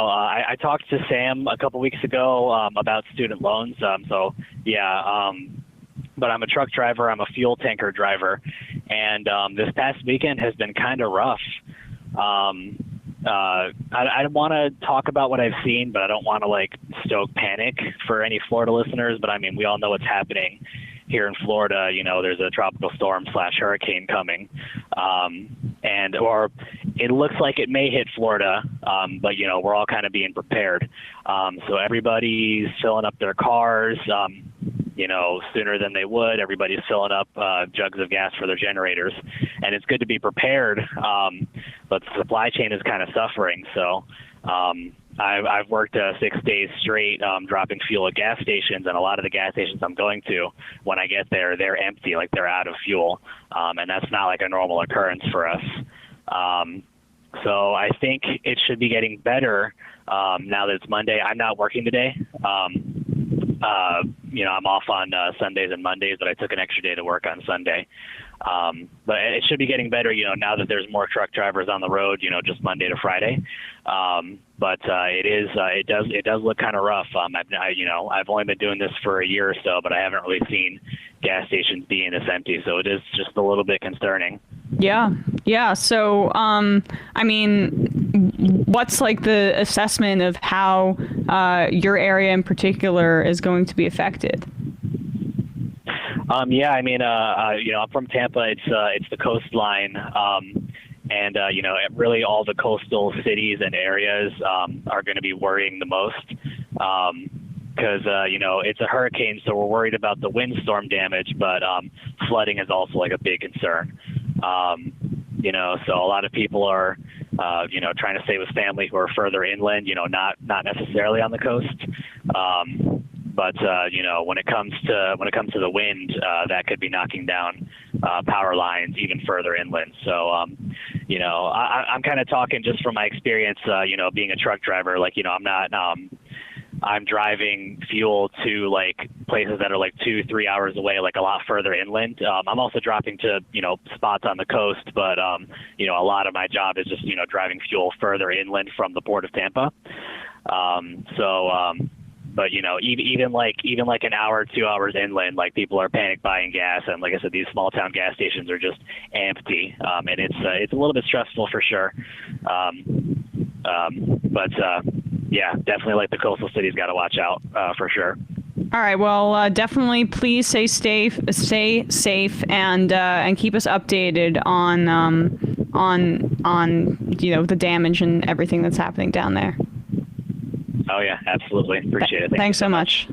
I talked to Sam a couple weeks ago about student loans. But I'm a truck driver. I'm a fuel tanker driver, and this past weekend has been kind of rough. I want to talk about what I've seen, but I don't want to like stoke panic for any Florida listeners. But I mean, we all know what's happening here in Florida. You know, there's a tropical storm / hurricane coming, or it looks like it may hit Florida. But you know, we're all kind of being prepared. So everybody's filling up their cars. You know, sooner than they would. Everybody's filling up jugs of gas for their generators, and it's good to be prepared. But the supply chain is kind of suffering. So I've worked 6 days straight dropping fuel at gas stations, and a lot of the gas stations I'm going to, when I get there, they're empty, like they're out of fuel, and that's not like a normal occurrence for us. So I think it should be getting better now that it's Monday. I'm not working today. You know, I'm off on Sundays and Mondays, but I took an extra day to work on Sunday. But it should be getting better, you know, now that there's more truck drivers on the road, you know, just Monday to Friday. It does look kind of rough. I've only been doing this for a year or so, but I haven't really seen gas stations being this empty. So it is just a little bit concerning. Yeah. So, I mean, what's like the assessment of how your area in particular is going to be affected? I'm from Tampa. It's the coastline, and really all the coastal cities and areas are going to be worrying the most because it's a hurricane, so we're worried about the windstorm damage, but flooding is also like a big concern. So a lot of people are trying to stay with family who are further inland, not necessarily on the coast. But when it comes to the wind, that could be knocking down power lines even further inland. So, I'm kind of talking just from my experience, being a truck driver. Like, I'm driving fuel to like places that are like 2-3 hours away, like a lot further inland. I'm also dropping to, spots on the coast, but, a lot of my job is just, driving fuel further inland from the port of Tampa. But even like an hour, 2 hours inland, like people are panic buying gas, and like I said, these small town gas stations are just empty, and it's a little bit stressful for sure. Yeah, definitely like the coastal cities got to watch out for sure. All right. Well, definitely, please stay safe, and keep us updated on the damage and everything that's happening down there. Oh yeah, absolutely. Appreciate it. Thanks so much.